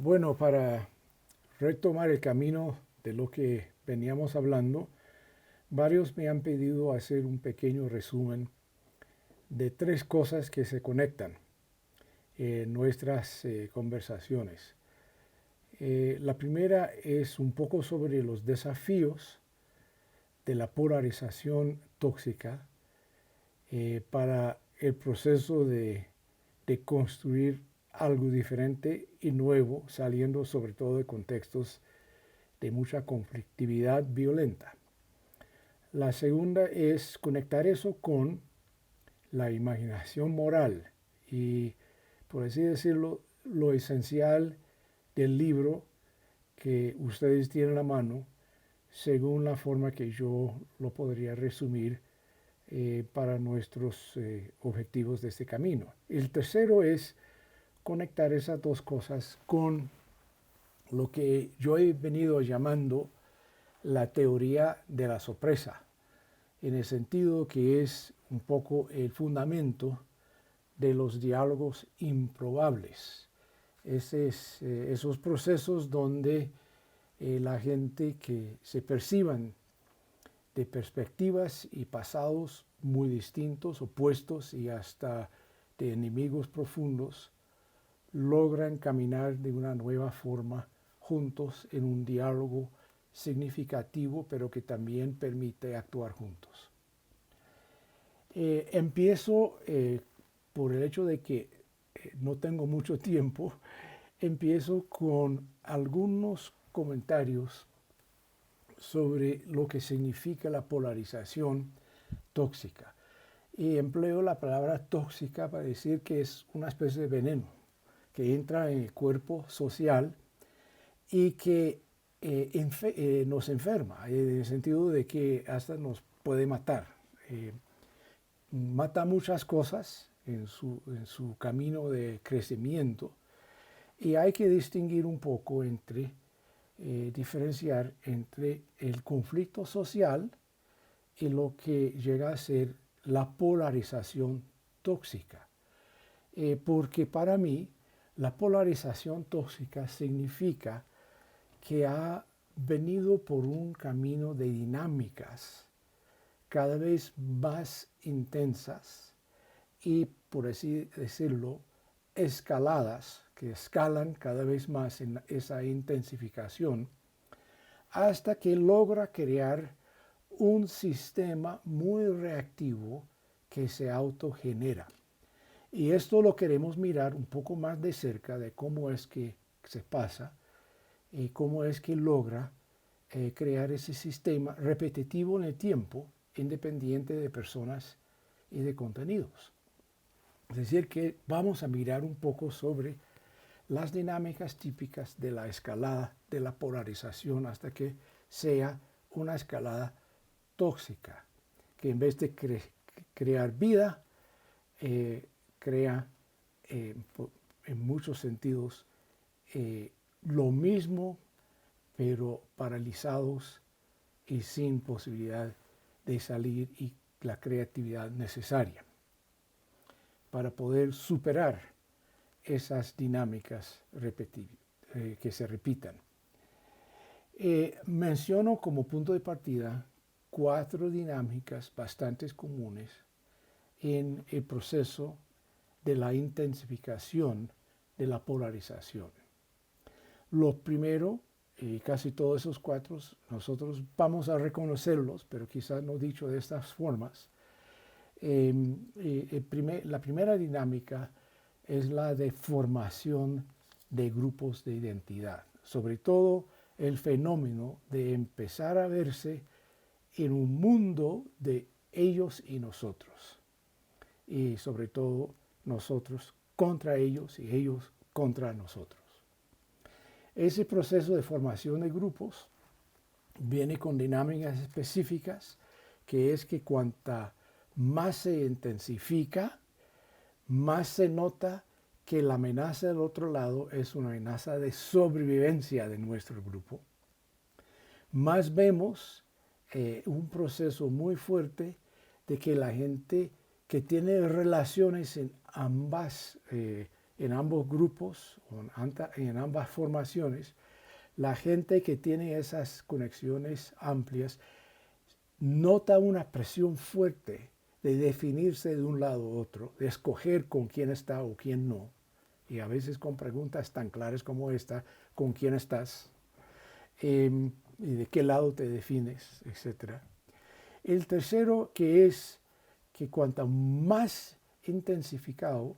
Bueno, para retomar el camino de lo que veníamos hablando, varios me han pedido hacer un pequeño resumen de tres cosas que se conectan en nuestras conversaciones. La primera es un poco sobre los desafíos de la polarización tóxica para el proceso de construir algo diferente y nuevo, saliendo sobre todo de contextos de mucha conflictividad violenta. La segunda es conectar eso con la imaginación moral y, por así decirlo, lo esencial del libro que ustedes tienen a mano, según la forma que yo lo podría resumir para nuestros objetivos de este camino. El tercero es conectar esas dos cosas con lo que yo he venido llamando la teoría de la sorpresa, en el sentido que es un poco el fundamento de los diálogos improbables. Esos procesos donde la gente que se perciban de perspectivas y pasados muy distintos, opuestos y hasta de enemigos profundos, logran caminar de una nueva forma juntos en un diálogo significativo, pero que también permite actuar juntos. Empiezo por el hecho de que no tengo mucho tiempo, empiezo con algunos comentarios sobre lo que significa la polarización tóxica. Y empleo la palabra tóxica para decir que es una especie de veneno que entra en el cuerpo social y que nos enferma, en el sentido de que hasta nos puede matar. Mata muchas cosas en su camino de crecimiento y hay que distinguir un poco entre, diferenciar entre el conflicto social y lo que llega a ser la polarización tóxica. Porque para mí la polarización tóxica significa que ha venido por un camino de dinámicas cada vez más intensas y, por así decirlo, escaladas, que escalan cada vez más en esa intensificación, hasta que logra crear un sistema muy reactivo que se autogenera. Y esto lo queremos mirar un poco más de cerca de cómo es que se pasa y cómo es que logra crear ese sistema repetitivo en el tiempo, independiente de personas y de contenidos. Es decir, que vamos a mirar un poco sobre las dinámicas típicas de la escalada de la polarización hasta que sea una escalada tóxica, que en vez de crear vida, crea en muchos sentidos lo mismo, pero paralizados y sin posibilidad de salir y la creatividad necesaria para poder superar esas dinámicas que se repitan. Menciono como punto de partida cuatro dinámicas bastante comunes en el proceso de la intensificación de la polarización. Lo primero, y casi todos esos cuatro, nosotros vamos a reconocerlos, pero quizás no dicho de estas formas. La primera dinámica es la de formación de grupos de identidad, sobre todo el fenómeno de empezar a verse en un mundo de ellos y nosotros, y sobre todo nosotros contra ellos y ellos contra nosotros. Ese proceso de formación de grupos viene con dinámicas específicas, que es que cuanta más se intensifica, más se nota que la amenaza del otro lado es una amenaza de sobrevivencia de nuestro grupo. Más vemos un proceso muy fuerte de que la gente que tiene relaciones en ambas en ambos grupos, en ambas formaciones, la gente que tiene esas conexiones amplias nota una presión fuerte de definirse de un lado u otro, de escoger con quién está o quién no. Y a veces con preguntas tan claras como esta, ¿con quién estás? Y de qué lado te defines, etcétera. El tercero, que es que cuanto más intensificado,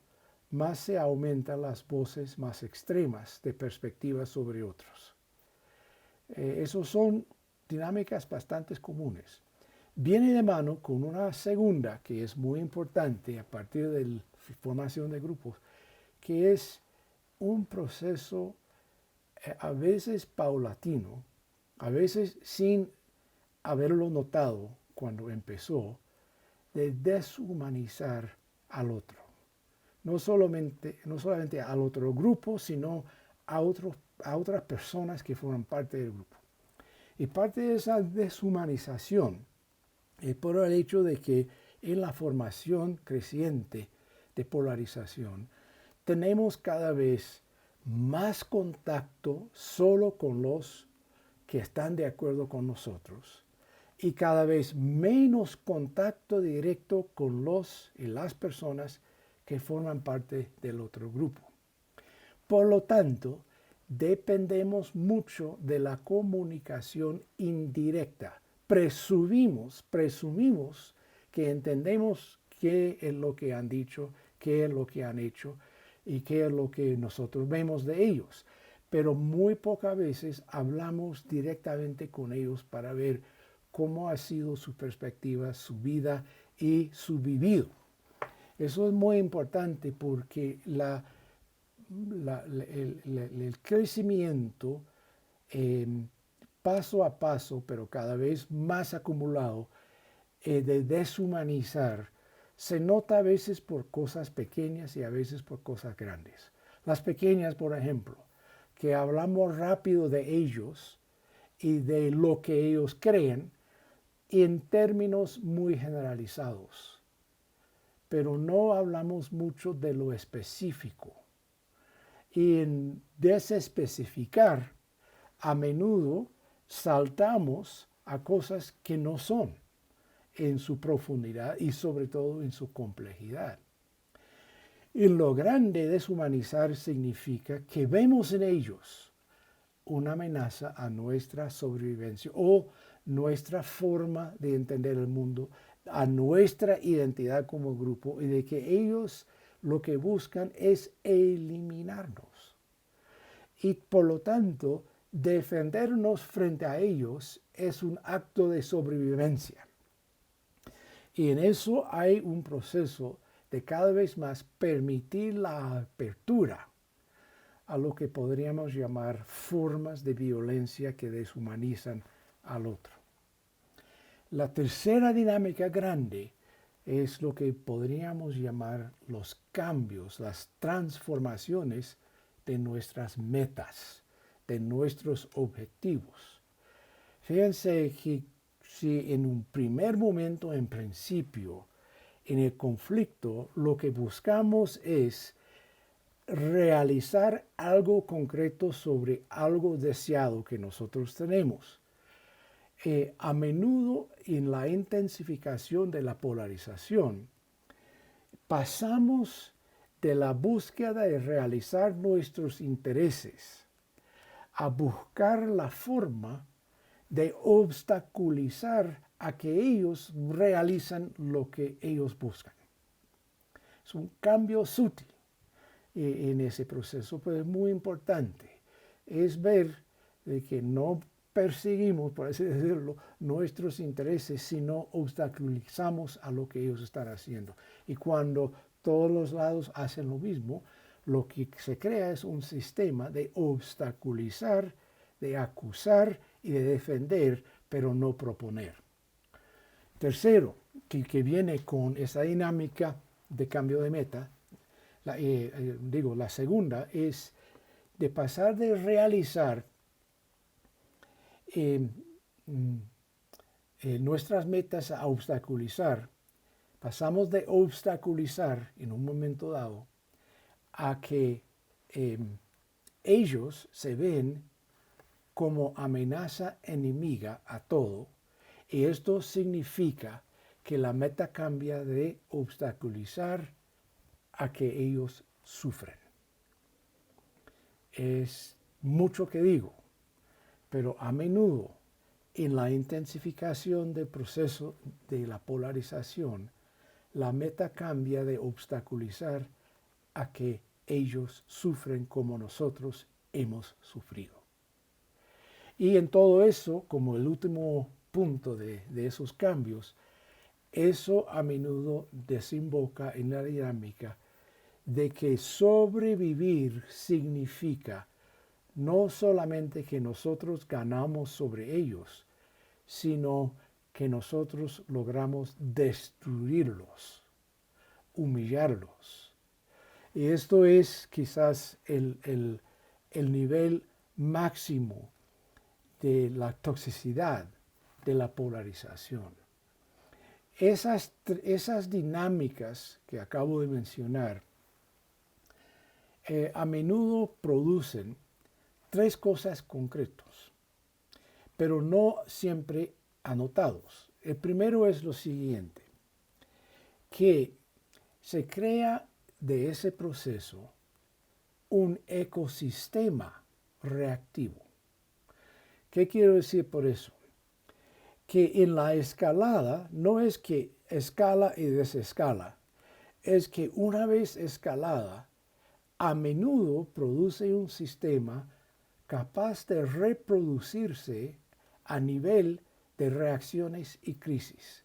más se aumentan las voces más extremas de perspectivas sobre otros. Esos son dinámicas bastante comunes. Viene de mano con una segunda que es muy importante a partir de la formación de grupos, que es un proceso a veces paulatino, a veces sin haberlo notado cuando empezó, de deshumanizar al otro. No solamente al otro grupo, sino a otras personas que forman parte del grupo. Y parte de esa deshumanización es por el hecho de que en la formación creciente de polarización tenemos cada vez más contacto solo con los que están de acuerdo con nosotros y cada vez menos contacto directo con los y las personas que forman parte del otro grupo. Por lo tanto, dependemos mucho de la comunicación indirecta. Presumimos que entendemos qué es lo que han dicho, qué es lo que han hecho y qué es lo que nosotros vemos de ellos. Pero muy pocas veces hablamos directamente con ellos para ver cómo ha sido su perspectiva, su vida y su vivido. Eso es muy importante porque el crecimiento paso a paso, pero cada vez más acumulado, de deshumanizar, se nota a veces por cosas pequeñas y a veces por cosas grandes. Las pequeñas, por ejemplo, que hablamos rápido de ellos y de lo que ellos creen en términos muy generalizados, pero no hablamos mucho de lo específico. Y en desespecificar, a menudo saltamos a cosas que no son en su profundidad y sobre todo en su complejidad. Y lo grande deshumanizar significa que vemos en ellos una amenaza a nuestra sobrevivencia o nuestra forma de entender el mundo, a nuestra identidad como grupo y de que ellos lo que buscan es eliminarnos. Y por lo tanto, defendernos frente a ellos es un acto de sobrevivencia. Y en eso hay un proceso de cada vez más permitir la apertura a lo que podríamos llamar formas de violencia que deshumanizan al otro. La tercera dinámica grande es lo que podríamos llamar los cambios, las transformaciones de nuestras metas, de nuestros objetivos. Fíjense que si en un primer momento, en principio, en el conflicto, lo que buscamos es realizar algo concreto sobre algo deseado que nosotros tenemos. A menudo en la intensificación de la polarización, pasamos de la búsqueda de realizar nuestros intereses a buscar la forma de obstaculizar a que ellos realicen lo que ellos buscan. Es un cambio sutil en ese proceso, pero es muy importante. Es ver de que no perseguimos, por así decirlo, nuestros intereses, sino obstaculizamos a lo que ellos están haciendo. Y cuando todos los lados hacen lo mismo, lo que se crea es un sistema de obstaculizar, de acusar y de defender, pero no proponer. Tercero, que viene con esa dinámica de cambio de meta, la segunda es de pasar de realizar nuestras metas a obstaculizar. Pasamos de obstaculizar en un momento dado a que ellos se ven como amenaza enemiga a todo, y esto significa que la meta cambia de obstaculizar a que ellos sufren. Es mucho que digo, pero a menudo en la intensificación del proceso de la polarización, la meta cambia de obstaculizar a que ellos sufren como nosotros hemos sufrido. Y en todo eso, como el último punto de esos cambios, eso a menudo desemboca en la dinámica de que sobrevivir significa no solamente que nosotros ganamos sobre ellos, sino que nosotros logramos destruirlos, humillarlos. Y esto es quizás el nivel máximo de la toxicidad de la polarización. Esas dinámicas que acabo de mencionar a menudo producen tres cosas concretas, pero no siempre anotados. El primero es lo siguiente, que se crea de ese proceso un ecosistema reactivo. ¿Qué quiero decir por eso? Que en la escalada no es que escala y desescala, es que una vez escalada, a menudo produce un sistema capaz de reproducirse a nivel de reacciones y crisis.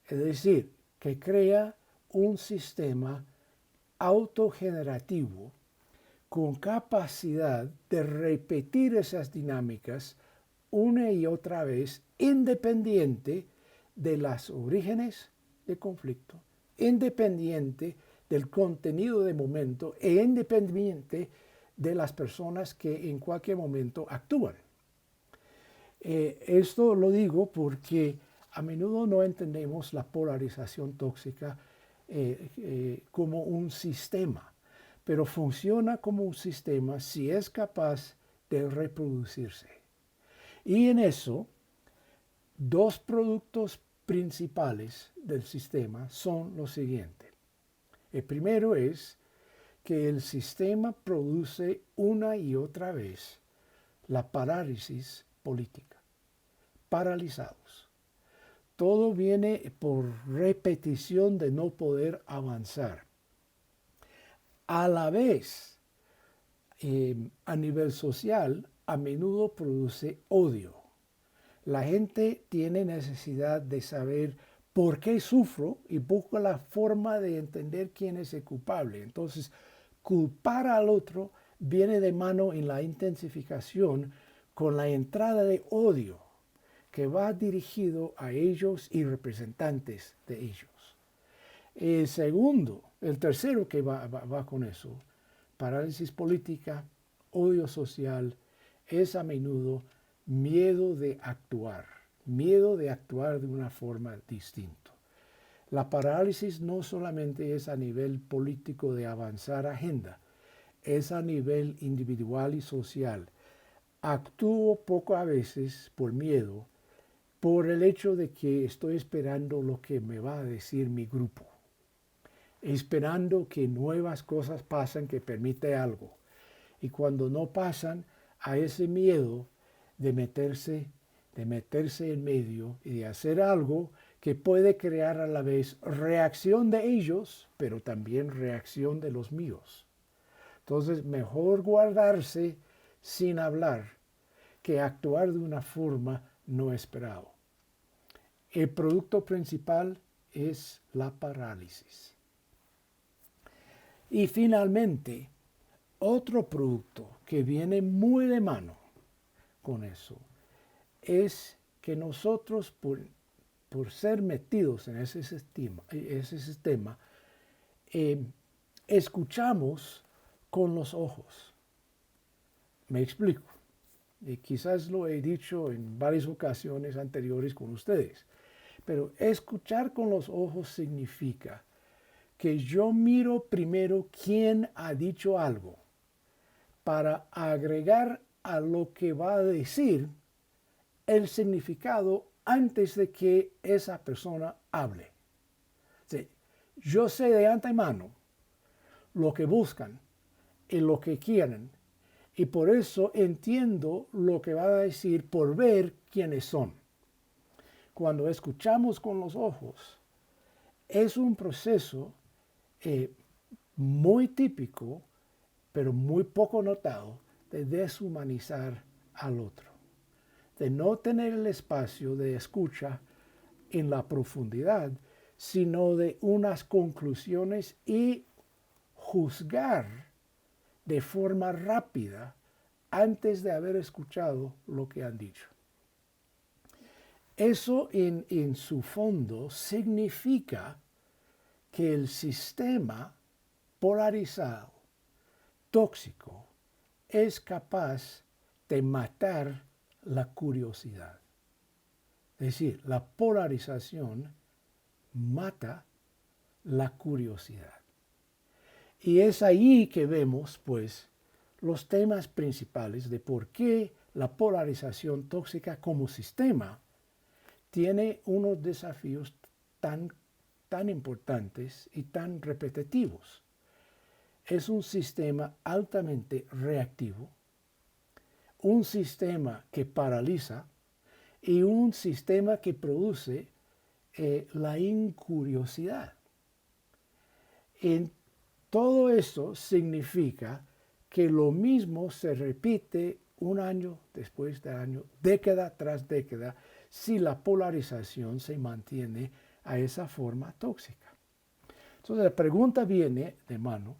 Es decir, que crea un sistema autogenerativo con capacidad de repetir esas dinámicas una y otra vez, independiente de los orígenes de conflicto, independiente del contenido de momento e independiente de las personas que en cualquier momento actúan. Esto lo digo porque a menudo no entendemos la polarización tóxica como un sistema, pero funciona como un sistema si es capaz de reproducirse. Y en eso, dos productos principales del sistema son los siguientes. El primero es que el sistema produce una y otra vez la parálisis política. Paralizados. Todo viene por repetición de no poder avanzar. A la vez, a nivel social, a menudo produce odio. La gente tiene necesidad de saber por qué sufro y busca la forma de entender quién es el culpable. Entonces, culpar al otro viene de mano en la intensificación con la entrada de odio que va dirigido a ellos y representantes de ellos. El tercero que va con eso, parálisis política, odio social, es a menudo miedo de actuar de una forma distinta. La parálisis no solamente es a nivel político de avanzar agenda, es a nivel individual y social. Actúo poco a veces por miedo, por el hecho de que estoy esperando lo que me va a decir mi grupo, esperando que nuevas cosas pasen que permite algo. Y cuando no pasan, a ese miedo de meterse en medio y de hacer algo que puede crear a la vez reacción de ellos, pero también reacción de los míos. Entonces, mejor guardarse sin hablar que actuar de una forma no esperada. El producto principal es la parálisis. Y finalmente, otro producto que viene muy de mano con eso es que nosotros, por ser metidos en ese sistema escuchamos con los ojos. Me explico. Y quizás lo he dicho en varias ocasiones anteriores con ustedes, pero escuchar con los ojos significa que yo miro primero quién ha dicho algo para agregar a lo que va a decir el significado antes de que esa persona hable. Sí, yo sé de antemano lo que buscan y lo que quieren, y por eso entiendo lo que va a decir por ver quiénes son. Cuando escuchamos con los ojos, es un proceso muy típico, pero muy poco notado, de deshumanizar al otro, de no tener el espacio de escucha en la profundidad, sino de unas conclusiones y juzgar de forma rápida antes de haber escuchado lo que han dicho. Eso en su fondo significa que el sistema polarizado, tóxico, es capaz de matar la curiosidad. Es decir, la polarización mata la curiosidad. Y es ahí que vemos, pues, los temas principales de por qué la polarización tóxica como sistema tiene unos desafíos tan importantes y tan repetitivos. Es un sistema altamente reactivo, un sistema que paraliza y un sistema que produce la incuriosidad. En todo esto significa que lo mismo se repite un año después de año, década tras década, si la polarización se mantiene a esa forma tóxica. Entonces la pregunta viene de mano,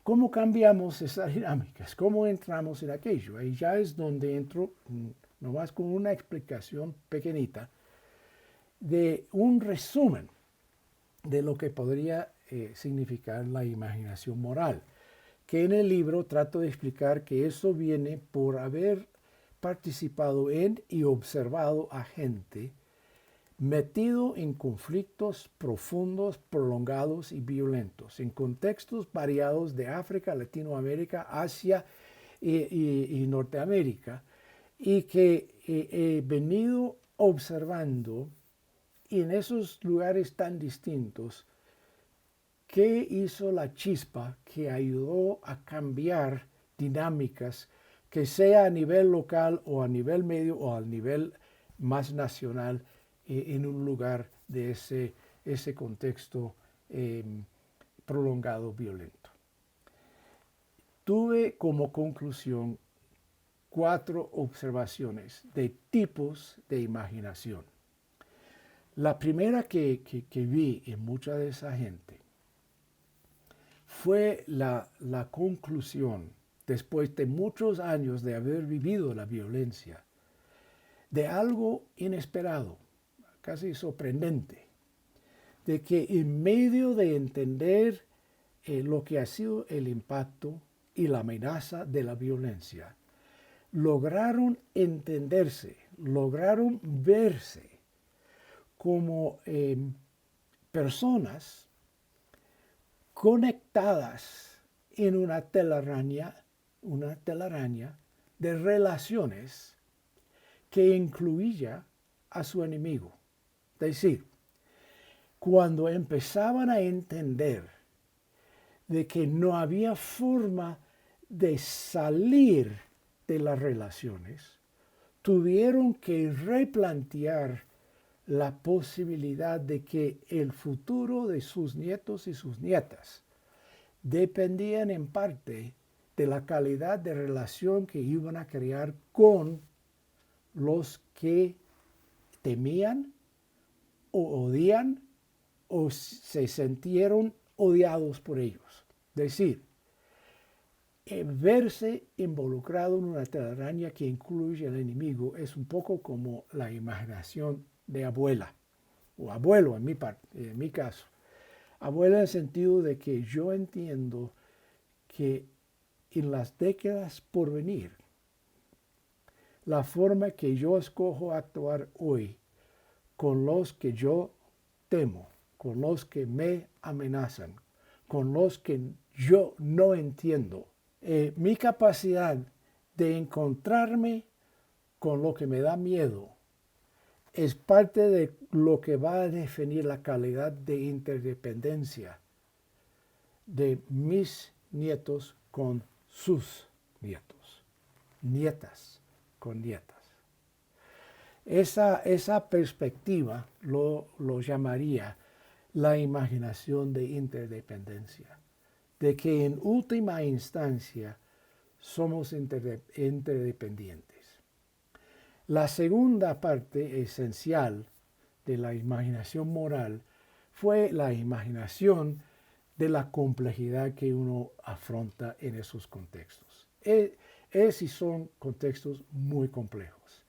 ¿cómo cambiamos esas dinámicas? ¿Cómo entramos en aquello? Ahí ya es donde entro, nomás con una explicación pequeñita, de un resumen de lo que podría significar la imaginación moral, que en el libro trato de explicar que eso viene por haber participado en y observado a gente metido en conflictos profundos, prolongados y violentos, en contextos variados de África, Latinoamérica, Asia y Norteamérica, y que he venido observando en esos lugares tan distintos qué hizo la chispa que ayudó a cambiar dinámicas, que sea a nivel local o a nivel medio o a nivel más nacional, en un lugar de ese contexto prolongado violento. Tuve como conclusión 4 observaciones de tipos de imaginación. La primera que vi en mucha de esa gente fue la conclusión, después de muchos años de haber vivido la violencia, de algo inesperado, casi sorprendente, de que en medio de entender lo que ha sido el impacto y la amenaza de la violencia, lograron entenderse, lograron verse como personas conectadas en una telaraña de relaciones que incluía a su enemigo. Es decir, cuando empezaban a entender de que no había forma de salir de las relaciones, tuvieron que replantear la posibilidad de que el futuro de sus nietos y sus nietas dependían en parte de la calidad de relación que iban a crear con los que temían o odian o se sintieron odiados por ellos. Es decir, verse involucrado en una telaraña que incluye al enemigo es un poco como la imaginación de abuela o abuelo en mi caso. Abuela en el sentido de que yo entiendo que en las décadas por venir, la forma que yo escojo actuar hoy con los que yo temo, con los que me amenazan, con los que yo no entiendo. Mi capacidad de encontrarme con lo que me da miedo es parte de lo que va a definir la calidad de interdependencia de mis nietos con sus nietos, nietas con nietas. Esa perspectiva lo llamaría la imaginación de interdependencia, de que en última instancia somos interdependientes. La segunda parte esencial de la imaginación moral fue la imaginación de la complejidad que uno afronta en esos contextos. Y son contextos muy complejos.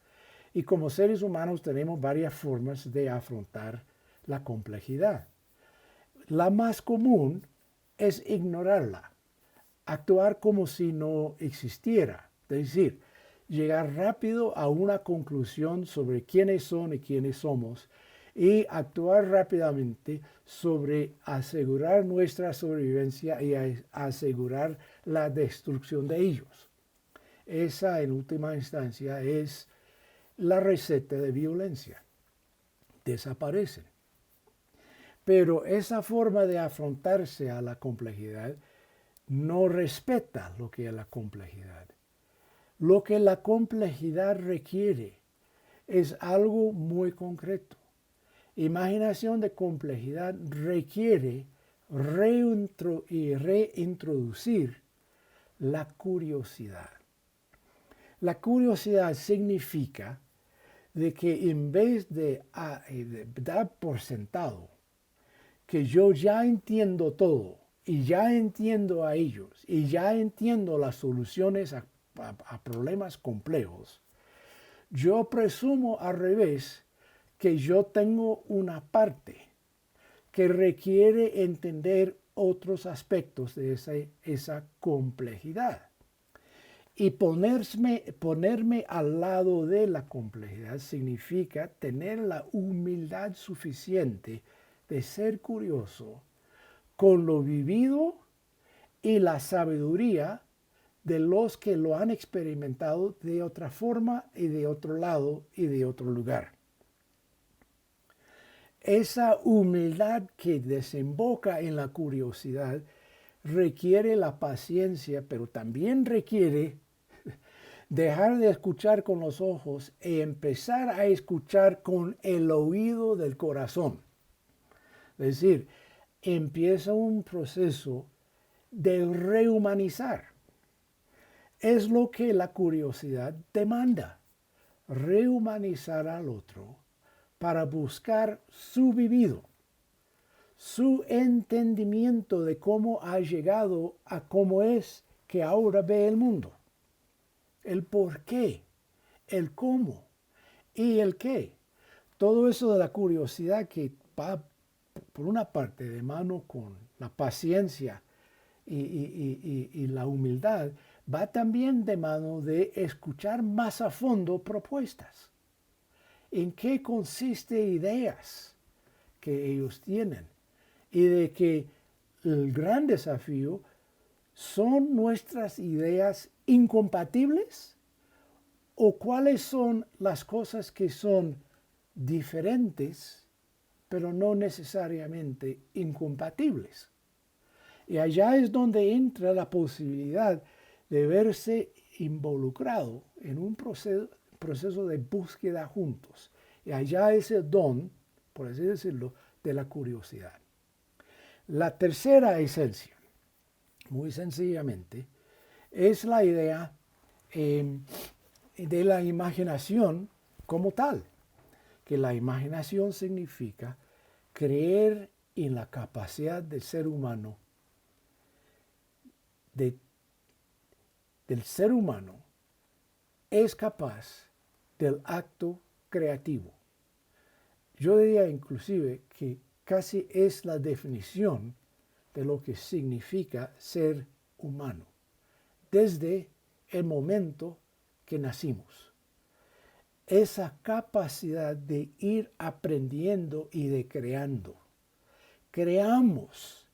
Y como seres humanos tenemos varias formas de afrontar la complejidad. La más común es ignorarla, actuar como si no existiera, es decir, llegar rápido a una conclusión sobre quiénes son y quiénes somos y actuar rápidamente sobre asegurar nuestra sobrevivencia y asegurar la destrucción de ellos. Esa, en última instancia, es la receta de violencia. Desaparecen. Pero esa forma de afrontarse a la complejidad no respeta lo que es la complejidad. Lo que la complejidad requiere es algo muy concreto. Imaginación de complejidad requiere reintroducir la curiosidad. La curiosidad significa de que en vez de dar por sentado que yo ya entiendo todo y ya entiendo a ellos y ya entiendo las soluciones a problemas complejos, yo presumo al revés que yo tengo una parte que requiere entender otros aspectos de esa complejidad. Y ponerme al lado de la complejidad significa tener la humildad suficiente de ser curioso con lo vivido y la sabiduría de los que lo han experimentado de otra forma y de otro lado y de otro lugar. Esa humildad que desemboca en la curiosidad requiere la paciencia, pero también requiere dejar de escuchar con los ojos y empezar a escuchar con el oído del corazón. Es decir, empieza un proceso de rehumanizar. Es lo que la curiosidad demanda, rehumanizar al otro para buscar su vivido, su entendimiento de cómo ha llegado a cómo es que ahora ve el mundo, el por qué, el cómo y el qué. Todo eso de la curiosidad que va por una parte de mano con la paciencia y la humildad, va también de mano de escuchar más a fondo propuestas. ¿En qué consiste ideas que ellos tienen? Y de que el gran desafío son nuestras ideas incompatibles o cuáles son las cosas que son diferentes, pero no necesariamente incompatibles. Y allá es donde entra la posibilidad de verse involucrado en un proceso de búsqueda juntos. Y allá es el don, por así decirlo, de la curiosidad. La tercera esencia, muy sencillamente, es la idea de la imaginación como tal, que la imaginación significa creer en la capacidad del ser humano, del ser humano es capaz del acto creativo. Yo diría inclusive que casi es la definición de lo que significa ser humano, desde el momento que nacimos. Esa capacidad de ir aprendiendo y de creando. creamos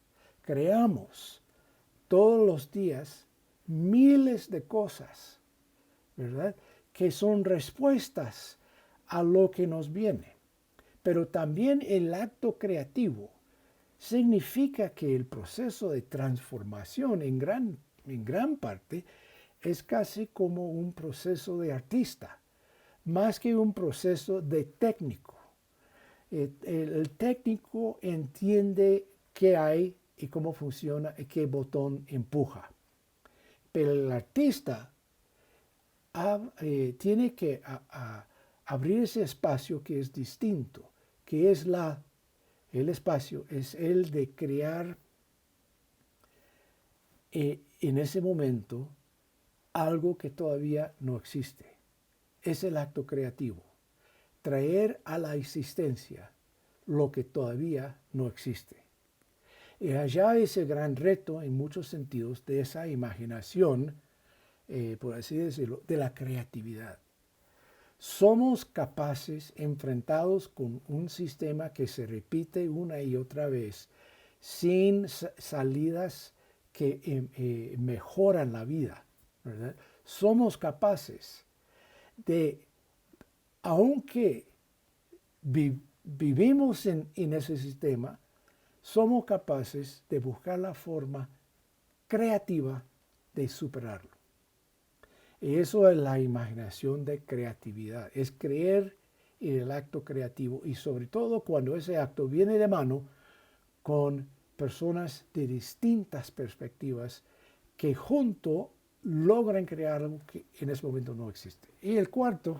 todos los días miles de cosas, ¿verdad? Que son respuestas a lo que nos viene. Pero también el acto creativo significa que el proceso de transformación en gran parte es casi como un proceso de artista, más que un proceso de técnico. El técnico entiende qué hay y cómo funciona y qué botón empuja. Pero el artista tiene que abrir ese espacio que es distinto, que es el espacio, es el de crear en ese momento algo que todavía no existe. Es el acto creativo. Traer a la existencia lo que todavía no existe. Y allá es el gran reto en muchos sentidos de esa imaginación, por así decirlo, de la creatividad. Somos capaces, enfrentados con un sistema que se repite una y otra vez, sin salidas que mejoran la vida, ¿verdad? Somos capaces de, aunque vivimos en ese sistema, somos capaces de buscar la forma creativa de superarlo. Y eso es la imaginación de creatividad, es creer en el acto creativo y sobre todo cuando ese acto viene de mano con personas de distintas perspectivas que juntos logran crear algo que en ese momento no existe. Y el cuarto,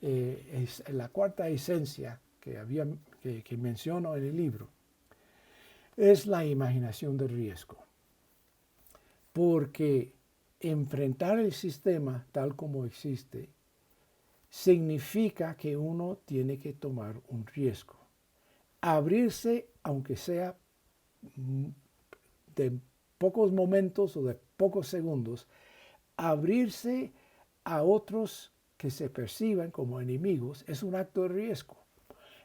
es la cuarta esencia que menciono en el libro, es la imaginación del riesgo. Porque enfrentar el sistema tal como existe significa que uno tiene que tomar un riesgo. Abrirse, aunque sea de pocos momentos o de pocos segundos, abrirse a otros que se perciban como enemigos es un acto de riesgo.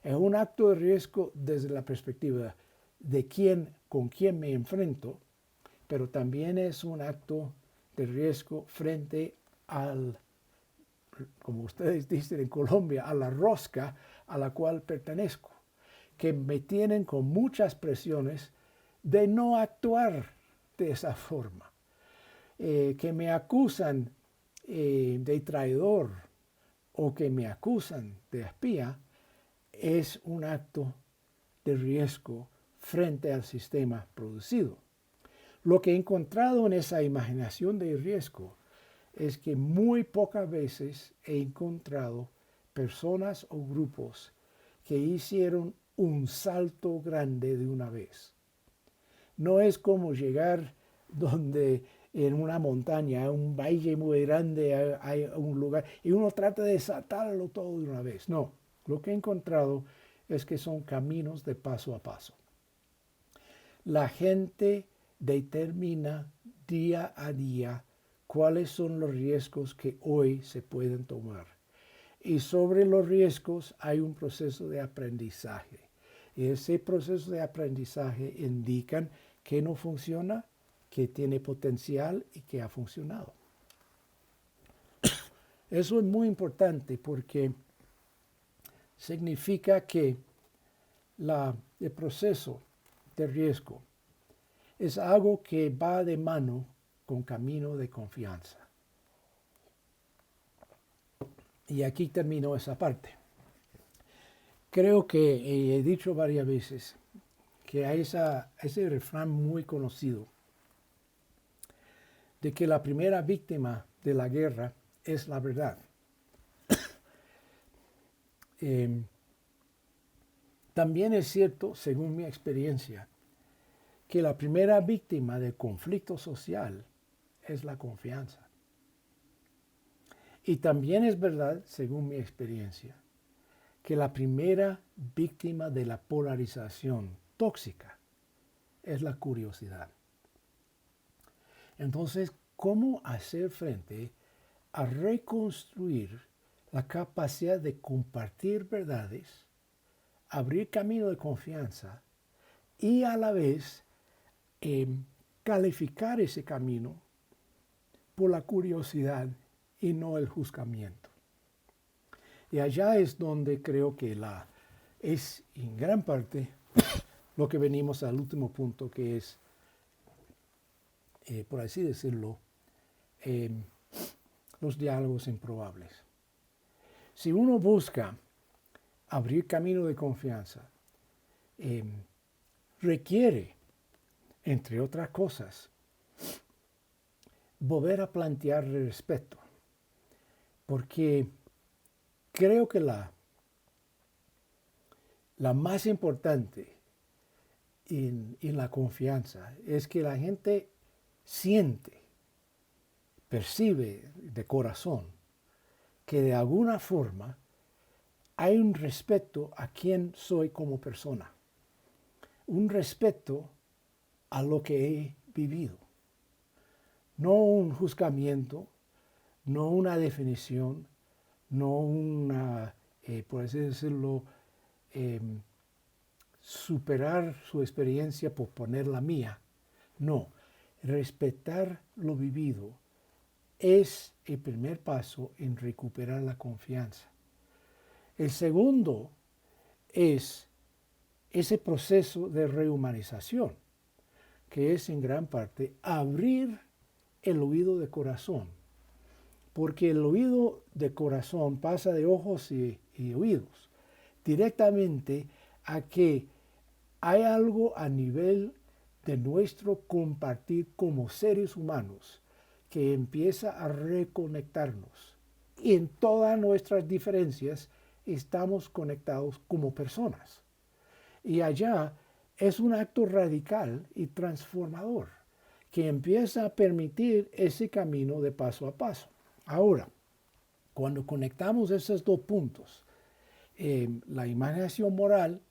Es un acto de riesgo desde la perspectiva de con quién me enfrento, pero también es un acto de riesgo frente como ustedes dicen en Colombia, a la rosca a la cual pertenezco, que me tienen con muchas presiones de no actuar de esa forma, que me acusan de traidor o que me acusan de espía, es un acto de riesgo frente al sistema producido. Lo que he encontrado en esa imaginación de riesgo es que muy pocas veces he encontrado personas o grupos que hicieron un salto grande de una vez. No es como llegar donde en una montaña, un valle muy grande, hay un lugar y uno trata de saltarlo todo de una vez. No, lo que he encontrado es que son caminos de paso a paso. La gente determina día a día cuáles son los riesgos que hoy se pueden tomar. Y sobre los riesgos hay un proceso de aprendizaje. Y ese proceso de aprendizaje indican que no funciona, que tiene potencial y que ha funcionado. Eso es muy importante porque significa que el proceso de riesgo es algo que va de mano con camino de confianza. Y aquí termino esa parte. Creo que he dicho varias veces que hay ese refrán muy conocido de que la primera víctima de la guerra es la verdad. También es cierto, según mi experiencia, que la primera víctima del conflicto social es la confianza. Y también es verdad, según mi experiencia, que la primera víctima de la polarización tóxica es la curiosidad. Entonces, ¿cómo hacer frente a reconstruir la capacidad de compartir verdades, abrir camino de confianza y a la vez calificar ese camino por la curiosidad y no el juzgamiento. Y allá es donde creo que es en gran parte lo que venimos al último punto, que es, por así decirlo, los diálogos improbables. Si uno busca abrir camino de confianza, requiere, entre otras cosas, volver a plantear el respeto, porque creo que la más importante en la confianza es que la gente siente, percibe de corazón que de alguna forma hay un respeto a quien soy como persona, un respeto a lo que he vivido, no un juzgamiento, no una definición, no una, por así decirlo, superar su experiencia por poner la mía. No, respetar lo vivido es el primer paso en recuperar la confianza. El segundo es ese proceso de rehumanización, que es en gran parte abrir el oído de corazón, porque el oído de corazón pasa de ojos y oídos directamente a que hay algo a nivel de nuestro compartir como seres humanos que empieza a reconectarnos. Y en todas nuestras diferencias estamos conectados como personas. Y allá es un acto radical y transformador que empieza a permitir ese camino de paso a paso. Ahora, cuando conectamos esos dos puntos, la imaginación moral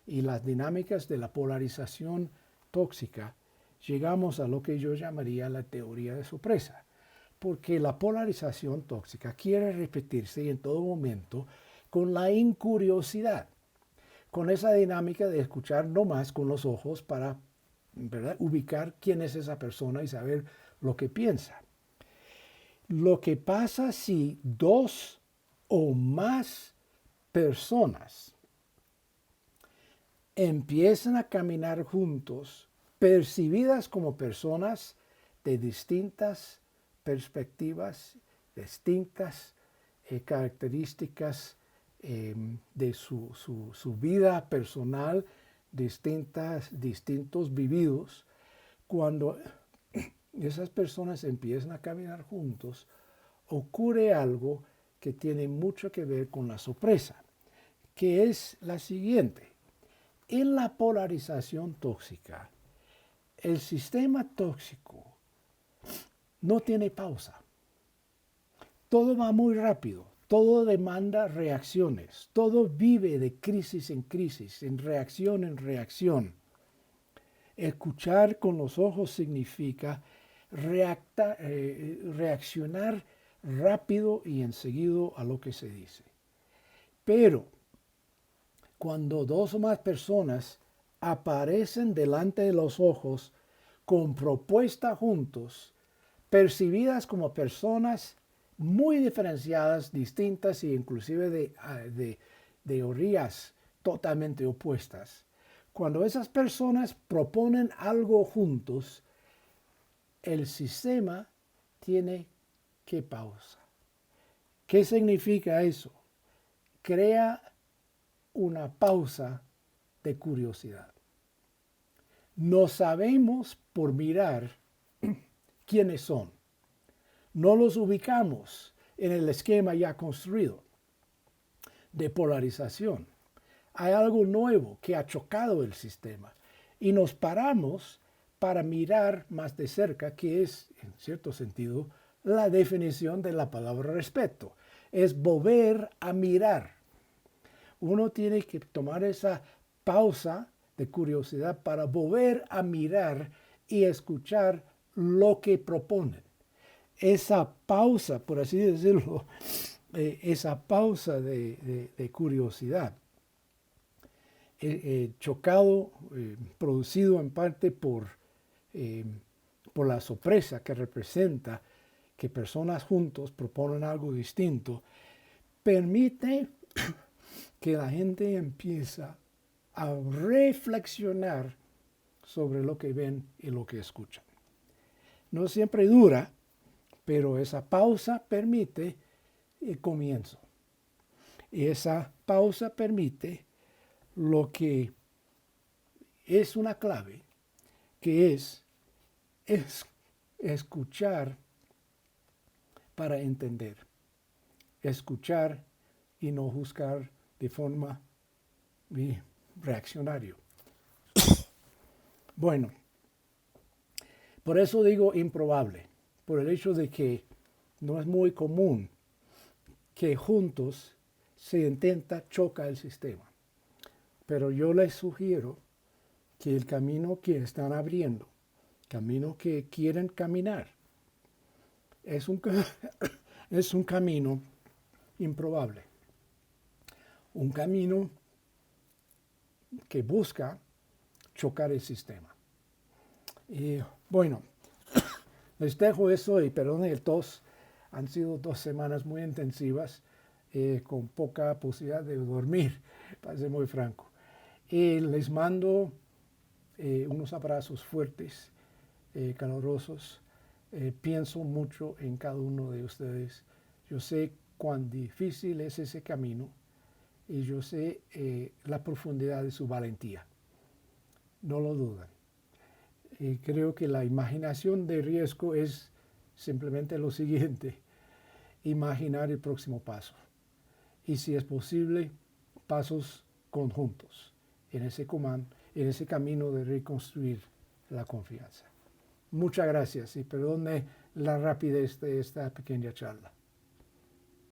y las dinámicas de la polarización tóxica, llegamos a lo que yo llamaría la teoría de sorpresa, porque la polarización tóxica quiere repetirse en todo momento con la incuriosidad, con esa dinámica de escuchar nomás con los ojos para, ¿verdad?, ubicar quién es esa persona y saber lo que piensa. Lo que pasa si dos o más personas empiezan a caminar juntos, percibidas como personas de distintas perspectivas, distintas características de su vida personal, distintos vividos. Cuando esas personas empiezan a caminar juntos, ocurre algo que tiene mucho que ver con la sorpresa, que es la siguiente. En la polarización tóxica, el sistema tóxico no tiene pausa. Todo va muy rápido, todo demanda reacciones, todo vive de crisis en crisis, en reacción. Escuchar con los ojos significa reaccionar rápido y enseguida a lo que se dice. Pero cuando dos o más personas aparecen delante de los ojos con propuestas juntos, percibidas como personas muy diferenciadas, distintas e inclusive de orillas totalmente opuestas, cuando esas personas proponen algo juntos, el sistema tiene que pausa. ¿Qué significa eso? Crea una pausa de curiosidad. No sabemos por mirar quiénes son. No los ubicamos en el esquema ya construido de polarización. Hay algo nuevo que ha chocado el sistema y nos paramos para mirar más de cerca, que es, en cierto sentido, la definición de la palabra respeto. Es volver a mirar. Uno tiene que tomar esa pausa de curiosidad para volver a mirar y escuchar lo que proponen. Esa pausa, por así decirlo, esa pausa de curiosidad chocado, producido en parte por la sorpresa que representa que personas juntos proponen algo distinto, permite que la gente empieza a reflexionar sobre lo que ven y lo que escuchan. No siempre dura, pero esa pausa permite el comienzo. Y esa pausa permite lo que es una clave, que es escuchar para entender. Escuchar y no juzgar de forma reaccionaria. Bueno, por eso digo improbable, por el hecho de que no es muy común que juntos se intenta chocar el sistema. Pero yo les sugiero que el camino que están abriendo, camino que quieren caminar, es un camino improbable. Un camino que busca chocar el sistema. Y bueno, les dejo eso y perdonen el tos. Han sido 2 semanas muy intensivas con poca posibilidad de dormir, para ser muy franco. Y les mando unos abrazos fuertes, calorosos. Pienso mucho en cada uno de ustedes. Yo sé cuán difícil es ese camino y yo sé la profundidad de su valentía. No lo dudan. Y creo que la imaginación de riesgo es simplemente lo siguiente: imaginar el próximo paso. Y si es posible, pasos conjuntos en ese camino de reconstruir la confianza. Muchas gracias y perdone la rapidez de esta pequeña charla.